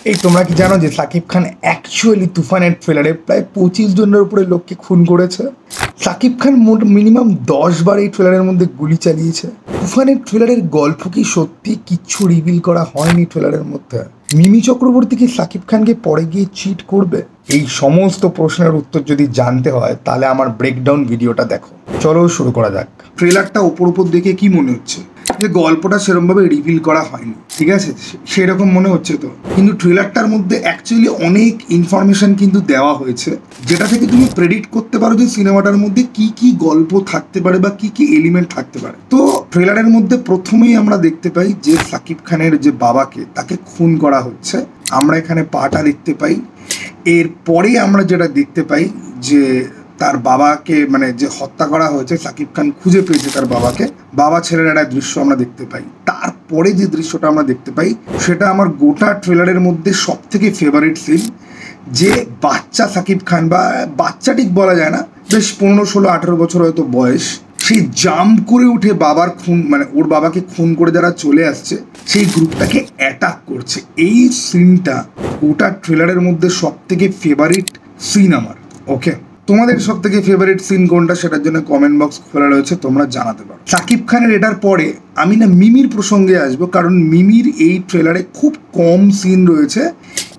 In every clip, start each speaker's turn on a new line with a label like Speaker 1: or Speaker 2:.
Speaker 1: এই তোমরা কি জানো যে সাকিব খান অ্যাকচুয়ালি তুফানের ট্রেলারে প্রায় 25 জনের উপরে লোককে খুন করেছে। সাকিব খান মোট মিনিমাম 10 বার এই ট্রেলারের মধ্যে গুলি চালিয়েছে। তুফানের ট্রেলারের গল্প কি সত্যি কিচ্ছু রিভিল করা হয়নি ট্রেলারের মধ্যে? মিমি চক্রবর্তী কি সাকিব খানকে পরে গিয়ে চিট করবে? এই সমস্ত প্রশ্নের উত্তর যদি জানতে হয় তাহলে আমার ব্রেকডাউন ভিডিওটা দেখো। চলো শুরু করা যাক। ট্রেলারটা উপর দেখে কি মনে হচ্ছে যে গল্পটা সেরকমভাবে রিভিল করা হয়নি, ঠিক আছে, সেরকম মনে হচ্ছে তো। কিন্তু ট্রেলারটার মধ্যে অ্যাকচুয়ালি অনেক ইনফরমেশন কিন্তু দেওয়া হয়েছে, যেটা থেকে তুমি প্রেডিক্ট করতে পারো যে সিনেমাটার মধ্যে কি কি গল্প থাকতে পারে বা কি কি এলিমেন্ট থাকতে পারে। তো ট্রেলারের মধ্যে প্রথমেই আমরা দেখতে পাই যে সাকিব খানের যে বাবাকে তাকে খুন করা হচ্ছে, আমরা এখানে পাটা দেখতে পাই। এরপরে আমরা যেটা দেখতে পাই যে তার বাবাকে মানে যে হত্যা করা হয়েছে, সাকিব খান খুঁজে পেয়েছে তার বাবাকে, বাবা ছেলের একটা দৃশ্য আমরা দেখতে পাই। তারপরে যে দৃশ্যটা আমরা দেখতে পাই সেটা আমার গোটা ট্রেলারের মধ্যে সব থেকে ফেভারিট সিন, যে বাচ্চা সাকিব খান, বা বাচ্চা ঠিক বলা যায় না, বেশ 15, 16, 18 বছর হয়তো বয়স, সেই জাম্প করে উঠে বাবার খুন মানে ওর বাবাকে খুন করে যারা চলে আসছে সেই গ্রুপটাকে অ্যাটাক করছে। এই সিনটা গোটা ট্রেলারের মধ্যে সব থেকে ফেভারিট সিন আমার। ওকে, তোমাদের সব থেকে ফেভারিট সিন কোনটা সেটার জন্য কমেন্ট বক্স খোলা রয়েছে, তোমরা জানাতে পারো। সাকিব খানের এটার পরে আমি না মিমির প্রসঙ্গে আসবো, কারণ মিমির এই ট্রেলারে খুব কম সিন রয়েছে,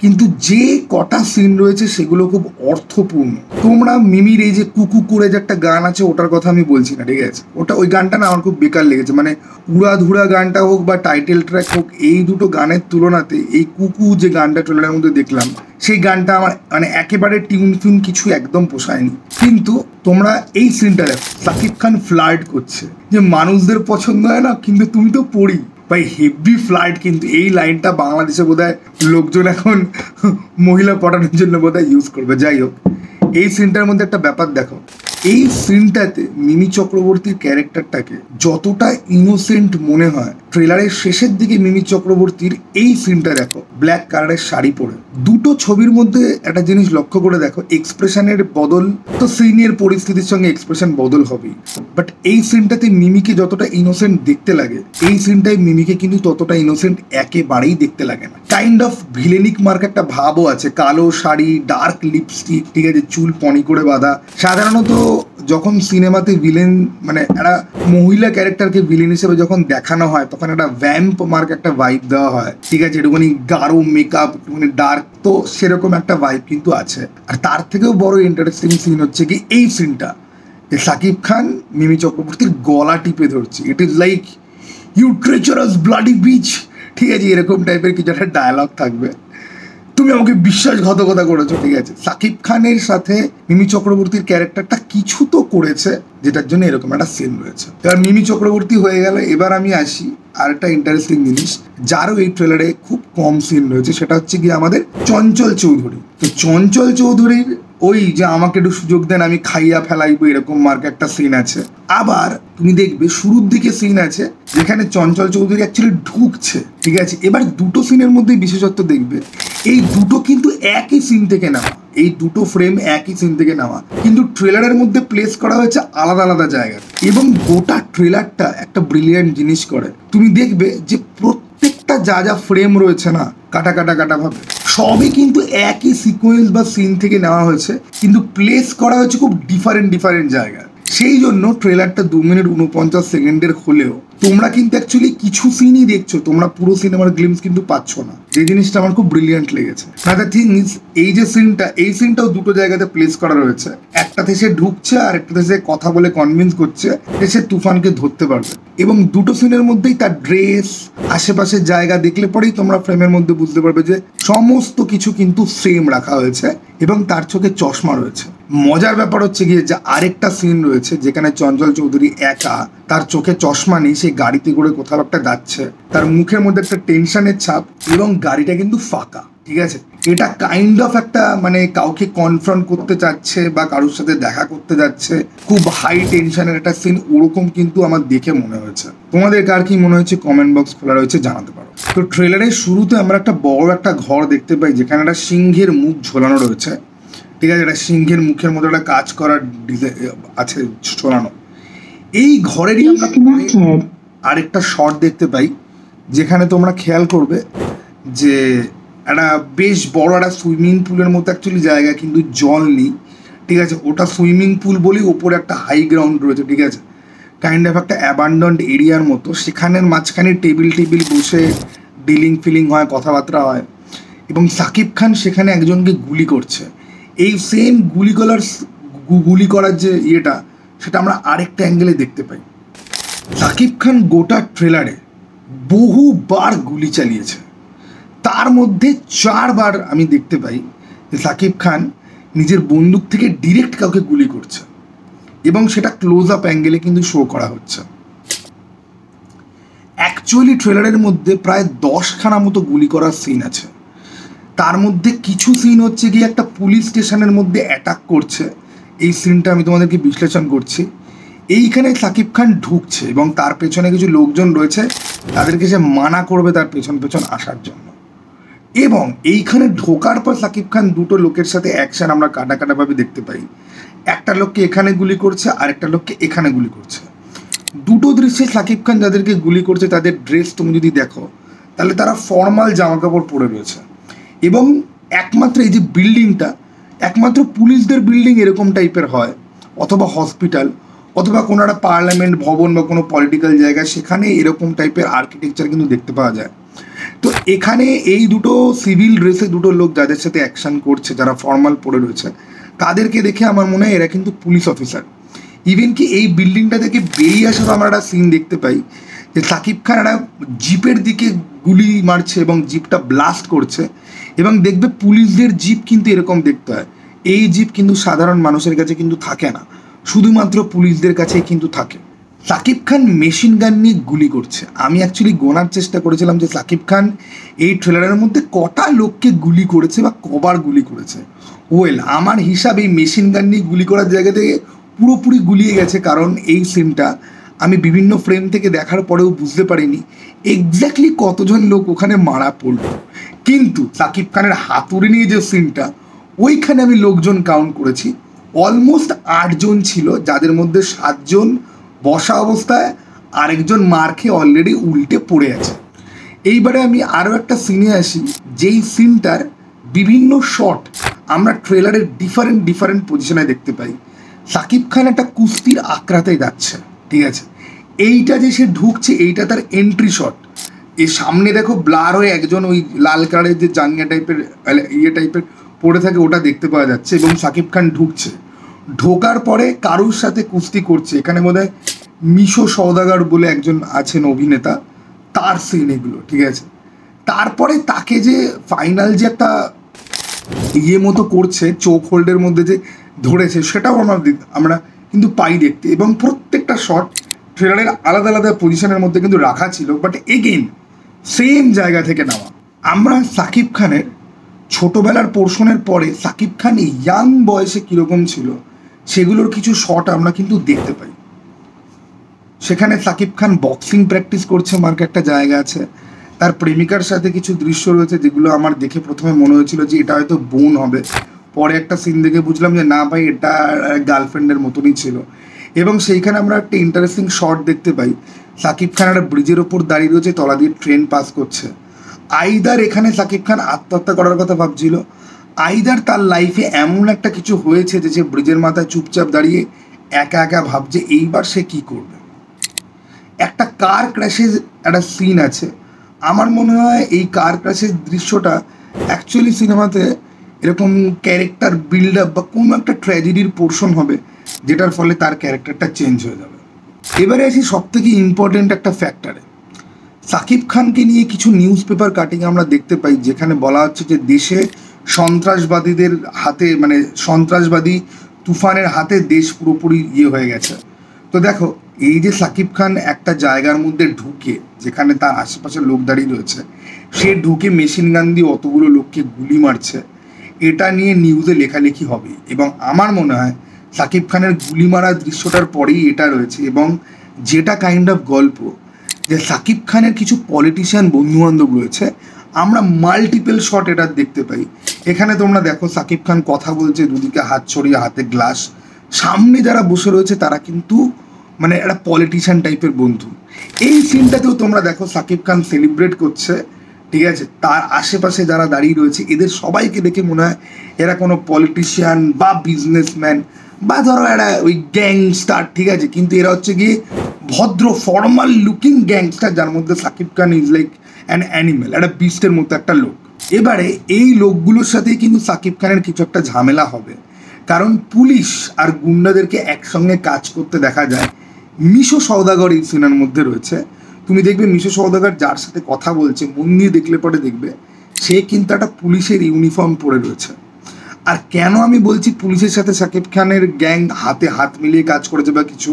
Speaker 1: কিন্তু যে কটা সিন রয়েছে সেগুলো খুব অর্থপূর্ণ। তোমরা মিমির এই যে কুকু করে যে একটা গান আছে ওটার কথা আমি বলছি না, ঠিক আছে, ওই গানটা না আমার খুব বেকার লেগেছে। মানে উড়াধুরা গানটা হোক বা টাইটেল ট্র্যাক হোক, এই দুটো গানের তুলনাতে এই কুকু যে গানটা ট্রেলারের মধ্যে দেখলাম সেই গানটা আমার মানে একেবারে টিউন ফিউন কিছু একদম পোষায়নি। কিন্তু তোমরা এই সিনটা দেখো, সাকিব খান ফ্লার্ট করছে, যে মানুষদের পছন্দ হয় না কিন্তু তুমি তো পড়ি ভাই, হেভি ফ্লাইট। কিন্তু এই লাইনটা বাংলাদেশে বোধহয় লোকজন এখন মহিলা পটানোর জন্য বোধহয় ইউজ করবে। যাই হোক, এই সিনটার মধ্যে একটা ব্যাপার দেখো, এই সিনটাতে মিমি চক্রবর্তীর ক্যারেক্টারটাকে যতটা ইনোসেন্ট মনে হয়, ট্রেলারের শেষের দিকে মিমি চক্রবর্তীর এই সিনটা দেখো, ব্ল্যাক কালারের শাড়ি পরে। দুটো ছবির মধ্যে একটা জিনিস লক্ষ্য করে দেখো, এক্সপ্রেশনের বদল তো সিনের পরিস্থিতির সঙ্গে এক্সপ্রেশন বদল হবেই, বাট এই সিনটাতে মিমিকে যতটা ইনোসেন্ট দেখতে লাগে এই সিনটায় মিমিকে কিন্তু ততটা ইনোসেন্ট একেবারেই দেখতে লাগে না। কাইন্ড অফ ভিলেনিক মার্ক একটা ভাবও আছে, কালো শাড়ি, ডার্ক লিপস্টিক, ঠিক আছে, চুল পনি করে বাঁধা। সাধারণত যখন সিনেমাতে ভিলেন মানে একটা মহিলা ক্যারেক্টারকে ভিলেন হিসেবে যখন দেখানো হয় তখন একটা ভ্যাম্প মার্ক একটা ভাইব দেওয়া হয়, ঠিক আছে, একটুখানি গাঢ় মেকআপ, একটুখানি ডার্ক, তো সেরকম একটা ভাইব কিন্তু আছে। আর তার থেকেও বড় ইন্টারেস্টিং সিন হচ্ছে কি এই সিনটা, যে সাকিব খান মিমি চক্রবর্তীর গলা টিপে ধরছে। It is like you treacherous bloody bitch, ঠিক আছে, এরকম টাইপের কিছু একটা ডায়ালগ থাকবে, তুমি আমাকে বিশ্বাসঘাতকতা করেছো, ঠিক আছে। সাকিব খানের সাথে মিমি চক্রবর্তীর ক্যারেক্টারটা কিছু তো করেছে যেটার জন্য এরকম একটা সিন রয়েছে। এবার মিমি চক্রবর্তী হয়ে গেল, এবার আমি আসি আর একটা ইন্টারেস্টিং জিনিস যারও এই ট্রেলারে খুব কম সিন রয়েছে, সেটা হচ্ছে কি আমাদের চঞ্চল চৌধুরী। তো চঞ্চল চৌধুরীর ওই যে আমাকে একটু সুযোগ দেন আমি খাইয়া ফেলাইবো এরকম মার্ক একটা সিন আছে। আবার তুমি দেখবে শুরুর দিকে সিন আছে যেখানে চঞ্চল চৌধুরী অ্যাকচুয়ালি ঢুকছে, ঠিক আছে। এবার দুটো সিনের মধ্যে বিশেষত্ব দেখবে, এই দুটো কিন্তু একই সিন থেকে নেওয়া, এই দুটো ফ্রেম একই সিন থেকে নেওয়া, কিন্তু ট্রেলারের মধ্যে প্লেস করা হয়েছে আলাদা আলাদা জায়গায়। এবং গোটা ট্রেলারটা একটা ব্রিলিয়ান্ট জিনিস করে, তুমি দেখবে যে প্রত্যেকটা যা যা ফ্রেম রয়েছে না, কাটা কাটা কাটা ভাবে সবই কিন্তু একই সিকোয়েন্স বা সিন থেকে নেওয়া হয়েছে, কিন্তু প্লেস করা হয়েছে খুব ডিফারেন্ট জায়গায়। সেই জন্য ট্রেলারটা 2 মিনিট 49 সেকেন্ডের হলেও তোমরা কিন্তু অ্যাকচুয়ালি কিছু সিনই দেখছো, তোমরা পুরো সিনেমার গ্লিমস কিন্তু পাচ্ছ না। যে জিনিসটা আমার খুব ব্রিলিয়ান্ট লেগেছে। না দ্য থিং ইজ, এই যে সিনটা, এই সিনটাও দুটো জায়গাতে প্লেস করা রয়েছে। একটাতে সে ঢুকছে আর একটাতে সে কথা বলে কনভিন্স করছে যে সে তুফানকে ধরতে পারবে। এবং দুটো সিনের মধ্যেই তার ড্রেস, আশেপাশের জায়গা দেখলে পরেই তোমরা ফ্রেমের মধ্যে বুঝতে পারবে যে সমস্ত কিছু কিন্তু সেম রাখা হয়েছে এবং তার চোখে চশমা রয়েছে। মজার ব্যাপার হচ্ছে গিয়ে যে আরেকটা সিন রয়েছে যেখানে চঞ্চল চৌধুরী একা, তার চোখে চশমা নেই, সে গাড়িতে করে কোথাও একটা যাচ্ছে, তার মুখের মধ্যে একটা টেনশনের ছাপ এবং গাড়িটা কিন্তু ফাঁকা, ঠিক আছে। এটা কাইন্ড অফ একটা মানে কাউকে কনফ্রন্ট করতে চাচ্ছে বা কারোর সাথে দেখা করতে যাচ্ছে, খুব হাই টেনশনের একটা সিন, ওরকম কিন্তু আমার দেখে মনে হয়েছে। তোমাদের কার কি মনে হয়েছে কমেন্ট বক্স খোলা রয়েছে, জানাতে পারো। তো ট্রেলারের শুরুতে আমরা একটা বড় একটা ঘর দেখতে পাই যেখানে একটা সিংহের মুখ ঝোলানো রয়েছে, ঠিক আছে, একটা সিংহের মুখের মধ্যে একটা কাজ করার আছে ঝোলানো। এই ঘরেরই আমরা আরেকটা শট দেখতে পাই যেখানে তোমরা খেয়াল করবে যে একটা বেশ বড় একটা সুইমিং পুলের মতো অ্যাকচুয়ালি জায়গা, কিন্তু জল নেই, ঠিক আছে। ওটা সুইমিং পুল বলেই ওপরে একটা হাই গ্রাউন্ড রয়েছে, ঠিক আছে, কাইন্ড অফ একটা অ্যাবান্ডন্ড এরিয়ার মতো। সেখানের মাঝখানে টেবিল বসে ডিলিং ফিলিং হয়, কথাবার্তা হয়, এবং সাকিব খান সেখানে একজনকে গুলি করছে। এই সেম গুলি করার যে ইয়েটা, সেটা আমরা আরেকটা অ্যাঙ্গেলে দেখতে পাই। সাকিব খান গোটা ট্রেলারে বহুবার গুলি চালিয়েছে, তার মধ্যে 4 বার আমি দেখতে পাই যে সাকিব খান নিজের বন্দুক থেকে ডিরেক্ট কাউকে গুলি করছে, এবং সেটা ক্লোজ আপ অ্যাঙ্গেলে কিন্তু শো করা হচ্ছে। অ্যাকচুয়ালি ট্রেলারের মধ্যে প্রায় 10খানা মতো গুলি করার সিন আছে। তার মধ্যে কিছু সিন হচ্ছে গিয়ে একটা পুলিশ স্টেশনের মধ্যে অ্যাটাক করছে, এই সিনটা আমি তোমাদেরকে বিশ্লেষণ করছি। এইখানে সাকিব খান ঢুকছে এবং তার পেছনে কিছু লোকজন রয়েছে, তাদেরকে সে মানা করবে তার পেছন আসার জন্য। এবং এইখানে ঢোকার পর সাকিব খান দুটো লোকের সাথে অ্যাকশন আমরা কাটাভাবে দেখতে পাই। একটা লোককে এখানে গুলি করছে, আর একটা লোককে এখানে গুলি করছে। দুটো দৃশ্যে সাকিব খান যাদেরকে গুলি করছে তাদের ড্রেস তুমি যদি দেখো, তাহলে তারা ফর্মাল জামা কাপড় পরে রয়েছে। এবং একমাত্র এই যে বিল্ডিংটা, একমাত্র পুলিশদের বিল্ডিং এরকম টাইপের হয়, অথবা হসপিটাল, অথবা কোনো একটা পার্লামেন্ট ভবন বা কোনো পলিটিক্যাল জায়গা, সেখানে এরকম টাইপের আর্কিটেকচার কিন্তু দেখতে পাওয়া যায়। তো এখানে এই দুটো সিভিল ড্রেসে দুটো লোক যাদের সাথে অ্যাকশন করছে, যারা ফর্মাল পরে রয়েছে, তাদেরকে দেখে আমার মনে হয় এরা কিন্তু পুলিশ অফিসার। ইভেন কি এই বিল্ডিংটা থেকে বেরিয়ে আসার আমরা একটা সিন দেখতে পাই যে সাকিব খান একটা জিপের দিকে গুলি মারছে এবং জিপটা ব্লাস্ট করছে। এবং দেখবে পুলিশদের জিপ কিন্তু এরকম দেখতে হয়, এই জিপ কিন্তু সাধারণ মানুষের কাছে কিন্তু থাকে না, শুধুমাত্র পুলিশদের কাছেই কিন্তু থাকে। সাকিব খান মেশিন গান নিয়ে গুলি করছে। আমি অ্যাকচুয়ালি গোনার চেষ্টা করেছিলাম যে সাকিব খান এই ট্রেলারের মধ্যে কটা লোককে গুলি করেছে বা কবার গুলি করেছে। ওয়েল, আমার হিসাব এই মেশিন গান নিয়ে গুলি করার জায়গা থেকে পুরোপুরি গুলিয়ে গেছে, কারণ এই সিনটা আমি বিভিন্ন ফ্রেম থেকে দেখার পরেও বুঝতে পারিনি এক্স্যাক্টলি কতজন লোক ওখানে মারা পড়ল। কিন্তু সাকিব খানের হাতুড়ি নিয়ে যে সিনটা, ওইখানে আমি লোকজন কাউন্ট করেছি, অলমোস্ট 8 জন ছিল, যাদের মধ্যে 7 জন বসা অবস্থায়, আরেকজন মার খেয়ে অলরেডি উল্টে পড়ে আছে। এইবারে আমি আরও একটা সিনে আসি, যেই সিনটার বিভিন্ন শট আমরা ট্রেলারের ডিফারেন্ট পজিশনে দেখতে পাই। সাকিব খান একটা কুস্তির আঁকড়াতেই যাচ্ছে, ঠিক আছে, এইটা যে সে ঢুকছে এইটা তার এন্ট্রি শট। এর সামনে দেখো ব্লার হয়ে একজন ওই লাল কালারের যে জাঙ্গিয়া টাইপের পড়ে থাকে, ওটা দেখতে পাওয়া যাচ্ছে। এবং সাকিব খান ঢুকছে, ঢোকার পরে কারুর সাথে কুস্তি করছে। এখানে বোধহয় মিশো সওদাগর বলে একজন আছেন অভিনেতা, তার সিন এগুলো, ঠিক আছে। তারপরে তাকে যে ফাইনাল যে একটা মতো করছে, চোখ হোল্ডের মধ্যে যে ধরেছে, সেটাও আমরা কিন্তু পাই দেখতে। এবং প্রত্যেকটা শট ট্রেলারের আলাদা পজিশনের মধ্যে কিন্তু রাখা ছিল, বাট এগেইন সেম জায়গা থেকে নেওয়া। আমরা সাকিব খানের ছোটোবেলার পোর্শনের পরে সাকিব খান ইয়াং বয়সে কীরকম ছিল সেগুলোর কিছু শট আমরা কিন্তু দেখতে পাই। সেখানে সাকিব খান বক্সিং প্র্যাকটিস করছে, মার্কে একটা জায়গা আছে, তার প্রেমিকার সাথে কিছু দৃশ্য রয়েছে যেগুলো আমার দেখে প্রথমে মনে হয়েছিল যে এটা হয়তো বোন হবে, পরে একটা সিন দেখে বুঝলাম যে না ভাই, এটা গার্লফ্রেন্ডের মতনই ছিল। এবং সেইখানে আমরা একটা ইন্টারেস্টিং শট দেখতে পাই, সাকিব খান একটা ব্রিজের ওপর দাঁড়িয়ে রয়েছে, তলা দিয়ে ট্রেন পাস করছে। আইদার এখানে সাকিব খান আত্মহত্যা করার কথা ভাবছিল, আইদার তার লাইফে এমন একটা কিছু হয়েছে যে সে ব্রিজের মাথায় চুপচাপ দাঁড়িয়ে একা ভাবছে এইবার সে কী করবে। একটা কার ক্র্যাশের একটা সিন আছে, আমার মনে হয় এই কার ক্র্যাশের দৃশ্যটা অ্যাকচুয়ালি সিনেমাতে এরকম ক্যারেক্টার বিল্ড আপ বা কোনো একটা ট্র্যাজেডির পোর্শন হবে, যেটার ফলে তার ক্যারেক্টারটা চেঞ্জ হয়ে যাবে। এবারে আসি সবথেকে ইম্পর্টেন্ট একটা ফ্যাক্টরে, সাকিব খানকে নিয়ে কিছু নিউজ পেপার কাটিং আমরা দেখতে পাই, যেখানে বলা হচ্ছে যে দেশে সন্ত্রাসবাদীদের হাতে, মানে সন্ত্রাসবাদী তুফানের হাতে দেশ পুরোপুরি হয়ে গেছে। তো দেখো, এই যে সাকিব খান একটা জায়গার মধ্যে ঢুকে, যেখানে তার আশেপাশে লোক দাঁড়িয়ে রয়েছে, সে ঢুকে মেশিন গান দিয়ে অতগুলো লোককে গুলি মারছে, এটা নিয়ে নিউজে লেখালেখি হবে। এবং আমার মনে হয় সাকিব খানের গুলি মারা দৃশ্যটার পরেই এটা রয়েছে। এবং যেটা কাইন্ড অফ গল্প, যে সাকিব খানের কিছু পলিটিশিয়ান বন্ধুবান্ধব রয়েছে, আমরা মাল্টিপল শট এটা দেখতে পাই। এখানে তোমরা দেখো সাকিব খান কথা বলছে, দুদিকে হাত ছড়িয়ে, হাতে গ্লাস, সামনে যারা বসে রয়েছে তারা কিন্তু মানে একটা পলিটিশিয়ান টাইপের বন্ধু। এই সিনটাতেও তোমরা দেখো সাকিব খান সেলিব্রেট করছে ঠিক আছে, তার আশেপাশে যারা দাঁড়িয়ে রয়েছে এদের সবাইকে দেখে মনে হয় এরা কোনো পলিটিশিয়ান বা বিজনেসম্যান বা ধরো এরা ওই গ্যাংস্টার, ঠিক আছে, কিন্তু এরা হচ্ছে গিয়ে ভদ্র ফর্মাল লুকিং গ্যাংস্টার, যার মধ্যে Shakib Khan is like an animal, একটা বিস্টের মতো একটা লোক। এবারে এই লোকগুলোর সাথেই কিন্তু সাকিব খানের কিছু একটা ঝামেলা হবে, কারণ পুলিশ আর গুন্ডাদেরকে একসঙ্গে কাজ করতে দেখা যায়। মিশো সওদাগর এই সিনেমার মধ্যে রয়েছে, তুমি দেখবে মিশো সওদাগর যার সাথে কথা বলছে মন দিয়ে দেখলে পরে দেখবে সে কিন্তু একটা পুলিশের ইউনিফর্ম পরে রয়েছে। আর কেন আমি বলছি পুলিশের সাথে সাকিব খানের গ্যাং হাতে হাত মিলিয়ে কাজ করেছে বা কিছু,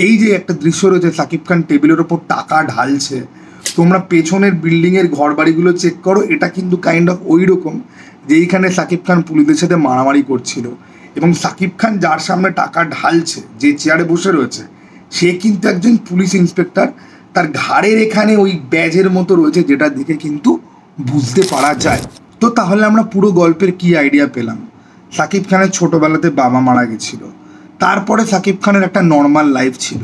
Speaker 1: এই যে একটা দৃশ্য রয়েছে সাকিব খান টেবিলের ওপর টাকা ঢালছে, তোমরা পেছনের বিল্ডিংয়ের ঘর বাড়িগুলো চেক করো, এটা কিন্তু কাইন্ড অফ ওই রকম যেইখানে সাকিব খান পুলিশদের সাথে মারামারি করছিল। এবং সাকিব খান যার সামনে টাকা ঢালছে, যে চেয়ারে বসে রয়েছে, সে কিন্তু একজন পুলিশ ইন্সপেক্টর, তার ঘাড়ের এখানে ওই ব্যাজের মতো রয়েছে, যেটা দেখে কিন্তু বুঝতে পারা যায়। তো তাহলে আমরা পুরো গল্পের কি আইডিয়া পেলাম? সাকিব খানের ছোটোবেলাতে বাবা মারা গেছিল, তারপরে সাকিব খানের একটা নর্মাল লাইফ ছিল,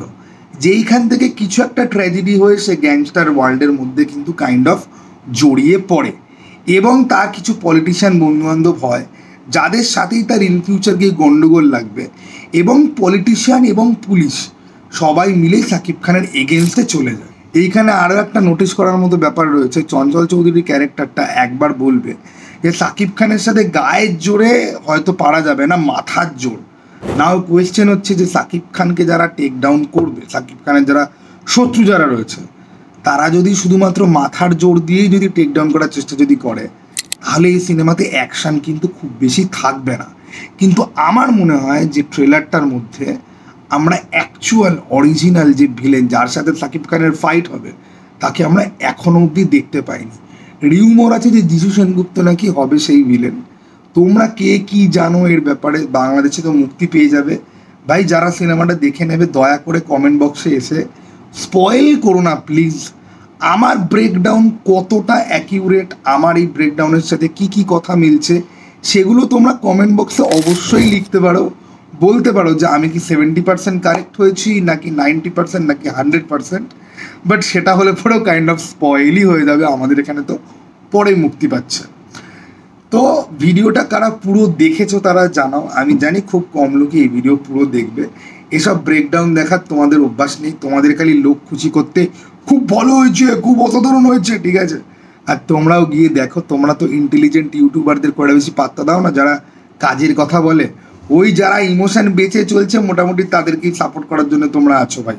Speaker 1: যেইখান থেকে কিছু একটা ট্র্যাজেডি হয়ে সে গ্যাংস্টার ওয়ার্ল্ডের মধ্যে কিন্তু কাইন্ড অফ জড়িয়ে পড়ে, এবং তার কিছু পলিটিশিয়ান বন্ধুবান্ধব হয় যাদের সাথেই তার ইন ফিউচার গিয়ে গণ্ডগোল লাগবে, এবং পলিটিশিয়ান এবং পুলিশ সবাই মিলেই সাকিব খানের এগেনস্টে চলে যায়। এইখানে আরও একটা নোটিস করার মতো ব্যাপার রয়েছে, চঞ্চল চৌধুরীর ক্যারেক্টারটা একবার বলবে যে সাকিব খানের সাথে গায়ের জোরে হয়তো পারা যাবে না, মাথার জোর। নাও কোয়েশ্চেন হচ্ছে যে সাকিব খানকে যারা টেক ডাউন করবে, সাকিব খানের যারা শত্রু যারা রয়েছে, তারা যদি শুধুমাত্র মাথার জোর দিয়েই যদি টেক ডাউন করার চেষ্টা যদি করে, তাহলে এই সিনেমাতে অ্যাকশান কিন্তু খুব বেশি থাকবে না। কিন্তু আমার মনে হয় যে ট্রেলারটার মধ্যে আমরা অ্যাকচুয়াল অরিজিনাল যে ভিলেন যার সাথে সাকিব খানের ফাইট হবে, তাকে আমরা এখনও অবধি দেখতে পাইনি। রিউমর আছে যে যিশু সেনগুপ্ত নাকি হবে সেই ভিলেন। তোমরা কে কি জানো এর ব্যাপারে? বাংলাদেশে তো মুক্তি পেয়ে যাবে ভাই, যারা সিনেমাটা দেখে নেবে দয়া করে কমেন্ট বক্সে এসে স্পয়েল করো না প্লিজ। আমার ব্রেকডাউন কতটা অ্যাকিউরেট, আমার এই ব্রেকডাউনের সাথে কি কি কথা মিলছে, সেগুলো তোমরা কমেন্ট বক্সে অবশ্যই লিখতে পারো, বলতে পারো যে আমি কি 70% কারেক্ট হয়েছি, নাকি 90%, নাকি 100%। বাট সেটা হলে পরেও কাইন্ড অফ স্পয়েলই হয়ে যাবে, আমাদের এখানে তো পরে মুক্তি পাচ্ছে। তো ভিডিওটা কারা পুরো দেখেছো তারা জানাও, আমি জানি খুব কম লোকই এই ভিডিও পুরো দেখবে। এসব ব্রেকডাউন দেখার তোমাদের অভ্যাস নেই, তোমাদের খালি লোক খুশি করতে খুব ভালো হয়েছে, খুব অসাধারণ হয়েছে, ঠিক আছে। আর তোমরাও গিয়ে দেখো, তোমরা তো ইন্টেলিজেন্ট ইউটিউবারদের করে বেশি পাত্তা দাও না, যারা কাজের কথা বলে, ওই যারা ইমোশন বেঁচে চলছে মোটামুটি তাদেরকেই সাপোর্ট করার জন্য তোমরা আছো ভাই।